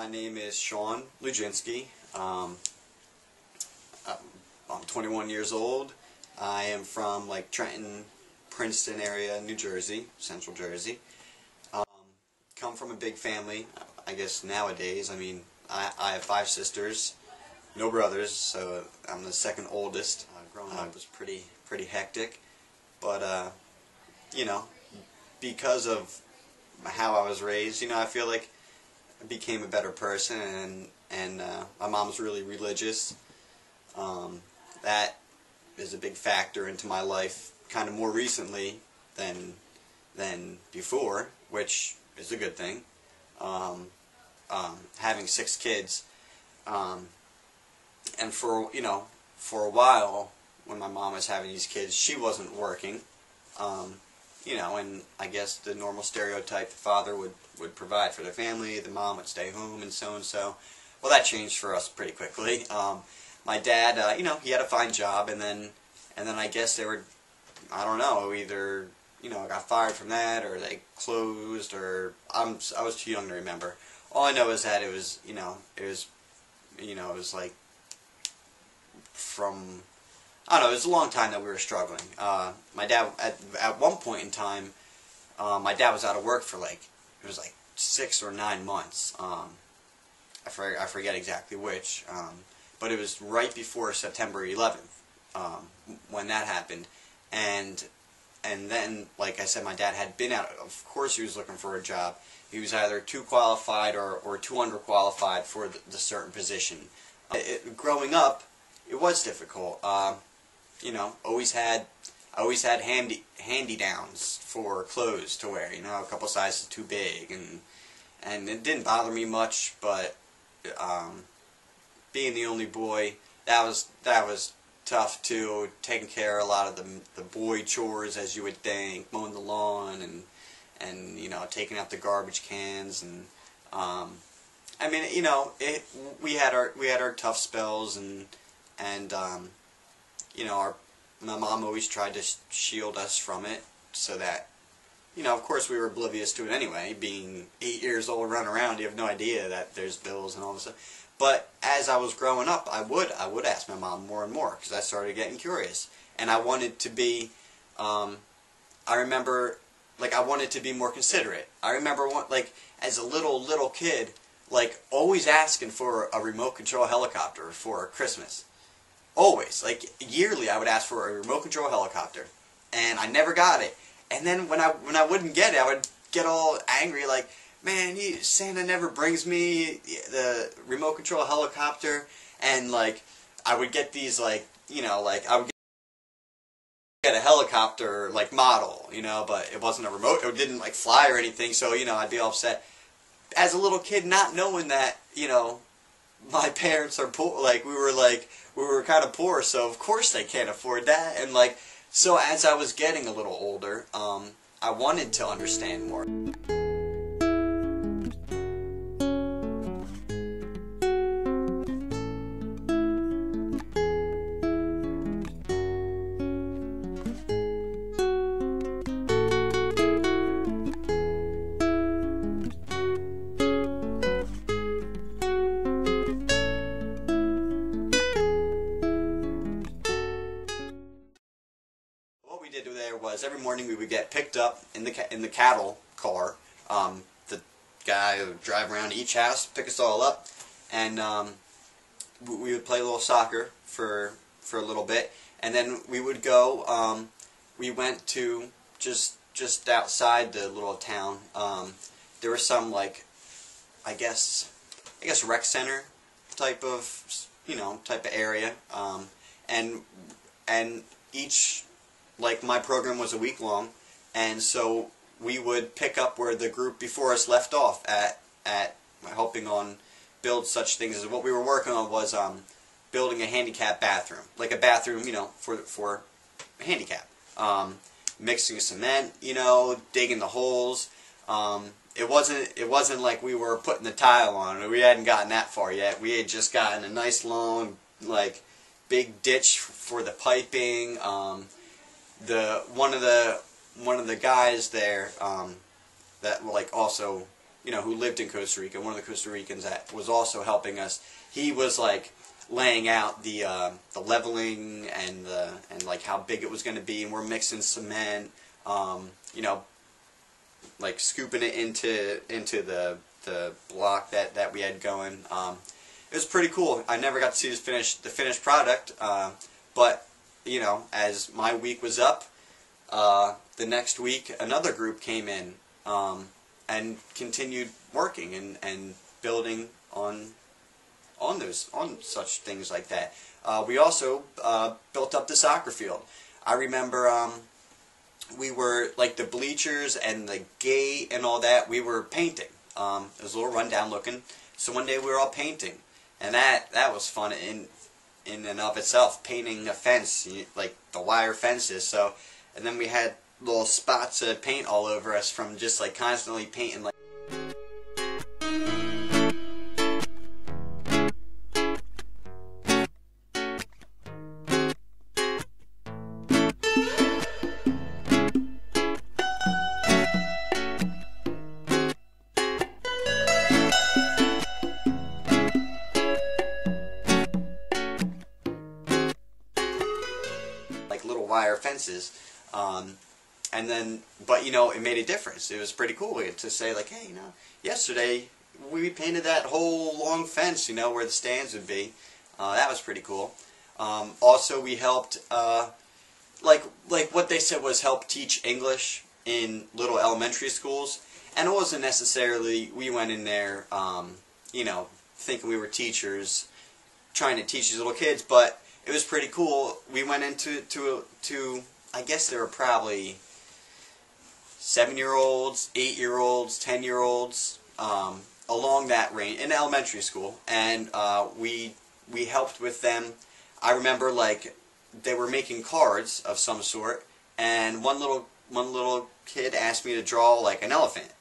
My name is Sean Luginski. I'm 21 years old. I am from like Trenton, Princeton area, New Jersey, Central Jersey. Come from a big family, I guess nowadays. I mean, I have 5 sisters, no brothers, so I'm the second oldest. Growing up was pretty hectic, but you know, because of how I was raised, you know, I feel like I became a better person, and my mom's really religious. That is a big factor into my life, kind of more recently than before, which is a good thing. Having 6 kids, and for a while when my mom was having these kids, she wasn't working. You know, and I guess the normal stereotype, the father would provide for the family, the mom would stay home, and so and so. Well, that changed for us pretty quickly. My dad, you know, he had a fine job, and then I guess they were, I don't know, either, you know, got fired from that, or they closed, or I was too young to remember. All I know is that it was like from, I don't know, it was a long time that we were struggling. My dad, at one point in time, my dad was out of work for like, it was like 6 or 9 months. I forget exactly which, but it was right before September 11th when that happened. And then, like I said, my dad had been out. Of course he was looking for a job. He was either too qualified or too underqualified for the certain position. Growing up, it was difficult. You know, I always had hand-me-downs for clothes to wear. You know, a couple sizes too big, and it didn't bother me much. But being the only boy, that was tough too. Taking care of a lot of the boy chores, as you would think, mowing the lawn and you know, taking out the garbage cans, and I mean, you know, we had our tough spells, and you know, my mom always tried to shield us from it, so that, you know, of course we were oblivious to it anyway. Being 8 years old, running around, you have no idea that there's bills and all this stuff. But as I was growing up, I would ask my mom more and more, because I started getting curious, and I wanted to be. I remember, like, I wanted to be more considerate. I remember, like, as a little kid, like, always asking for a remote control helicopter for Christmas. Always, like, yearly, I would ask for a remote control helicopter, and I never got it. And then when I wouldn't get it, I would get all angry, like, man, Santa never brings me the remote control helicopter. And like, I would get these, like, you know, like, I would get a helicopter like model, you know, but it wasn't a remote, it didn't like fly or anything, so, you know, I'd be all upset as a little kid, not knowing that, you know, my parents are poor. Like, we were kind of poor, so of course they can't afford that. And like, so as I was getting a little older, I wanted to understand more. What we did there was every morning we would get picked up in the cattle car. The guy would drive around each house, pick us all up, and we would play a little soccer for a little bit, and then we would go. We went to just outside the little town. There was some, like, I guess rec center type of area, and each, like, my program was a week long, and so we would pick up where the group before us left off at helping on build such things as what we were working on was building a handicap bathroom, like a bathroom, you know, for handicap. Mixing cement, you know, digging the holes. It wasn't like we were putting the tile on. We hadn't gotten that far yet. We had just gotten a nice long, like, big ditch for the piping. One of the guys there that, like, also, who lived in Costa Rica, one of the Costa Ricans that was also helping us. He was like laying out the leveling and like how big it was going to be, and we're mixing cement, like scooping it into the block that we had going. It was pretty cool. I never got to see the finished product, but as my week was up, the next week another group came in and continued working and building on such things like that. We also built up the soccer field. I remember we were like the bleachers and the gate and all that. We were painting. It was a little rundown looking. So one day we were all painting, and that was fun in and of itself. Painting a fence, like the wire fences. So, and then we had little spots of paint all over us from just like constantly painting like. Little wire fences, and then, but it made a difference. It was pretty cool to say like, hey, yesterday we painted that whole long fence, where the stands would be. That was pretty cool. Also, we helped, like what they said was help teach English in little elementary schools, and it wasn't necessarily we went in there, thinking we were teachers, trying to teach these little kids, but it was pretty cool. We went into I guess there were probably 7-year-olds, 8-year-olds, 10-year-olds, along that range in elementary school, and we helped with them. I remember like they were making cards of some sort, and one little kid asked me to draw like an elephant,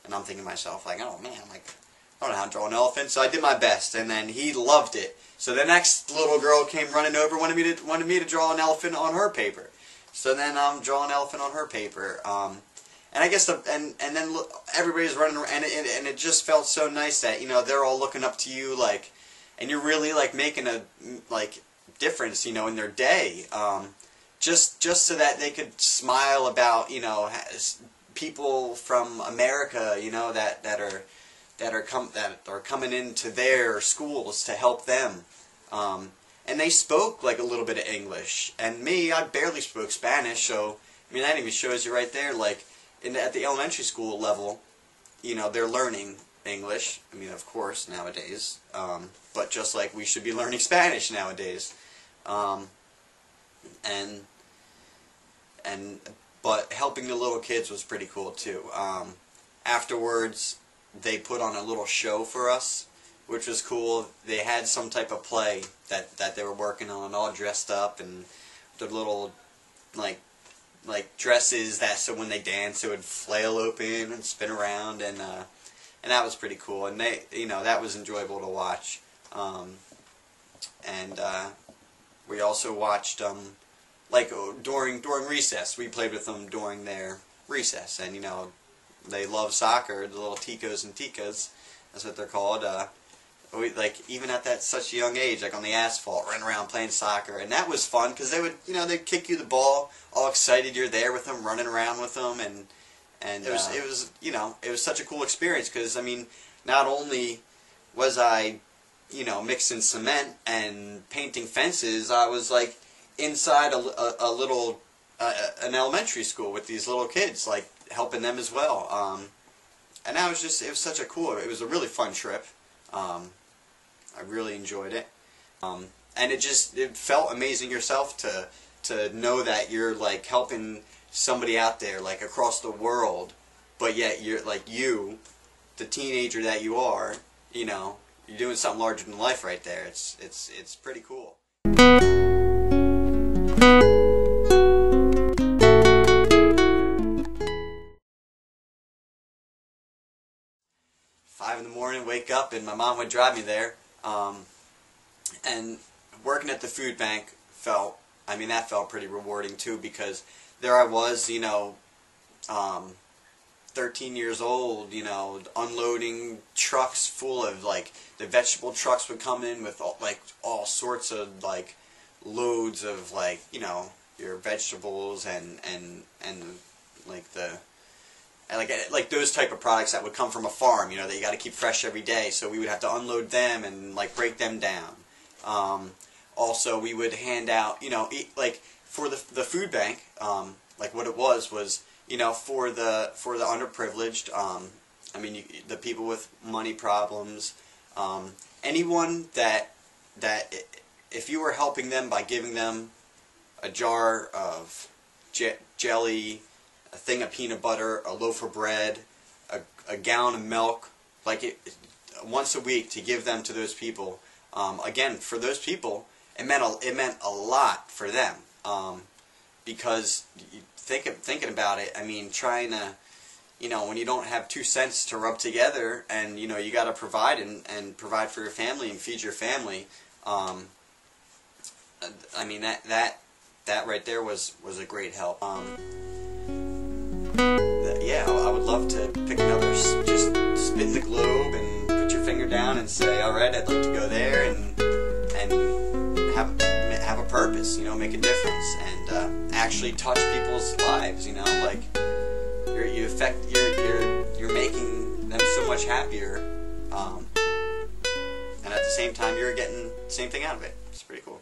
and I'm thinking to myself like, oh man, I don't know how to draw an elephant, so I did my best, and then he loved it. So the next little girl came running over, wanted me to draw an elephant on her paper. So then I'm drawing an elephant on her paper, and I guess and then everybody's running around, and it just felt so nice that they're all looking up to you, like, and you're really like making a difference in their day, just so that they could smile about people from America that are coming into their schools to help them, and they spoke like a little bit of English, and me, I barely spoke Spanish, so I mean that even shows you right there, like at the elementary school level, they're learning English. I mean, of course nowadays, but just like we should be learning Spanish nowadays, but helping the little kids was pretty cool too. Afterwards, they put on a little show for us, which was cool. They had some type of play that they were working on, all dressed up, and their little like dresses so when they danced it would flail open and spin around, and that was pretty cool, and they that was enjoyable to watch. And we also watched like during recess. We played with them during their recess, and they love soccer, the little ticos and ticas, that's what they're called. Like even at such a young age, like on the asphalt, running around playing soccer, and that was fun because they would, they'd kick you the ball, all excited you're there with them, running around with them, and it was such a cool experience because I mean, not only was I, mixing cement and painting fences, I was like inside a little an elementary school with these little kids, like helping them as well, and that was it was such a cool, it was a really fun trip. I really enjoyed it, and it felt amazing yourself to know that you're like helping somebody out there like across the world, but yet you're like the teenager that you are, you're doing something larger than life right there. It's pretty cool. 5 in the morning, wake up, and my mom would drive me there. And working at the food bank felt pretty rewarding too, because there I was, 13 years old, you know, unloading trucks full of, like, the vegetable trucks would come in with all sorts of, like, loads of, like, you know, your vegetables and like the like those type of products that would come from a farm, you know, that you got to keep fresh every day. So we would have to unload them and, like, break them down. Also, we would hand out, you know, like for the food bank, like what it was, you know, for the underprivileged, I mean, the people with money problems, anyone that if you were helping them by giving them a jar of jelly, a thing of peanut butter, a loaf of bread, a gallon of milk, like once a week to give them to those people. Again, for those people, it meant a lot for them, because thinking about it, I mean, trying to, you know, when you don't have 2 cents to rub together, and you know you got to provide and provide for your family and feed your family. I mean, that right there was a great help. Yeah, I would love to pick another, just spin the globe and put your finger down and say, all right, I'd like to go there and have a purpose, you know, make a difference, and actually touch people's lives, you know, like you're making them so much happier, and at the same time you're getting the same thing out of it. It's pretty cool.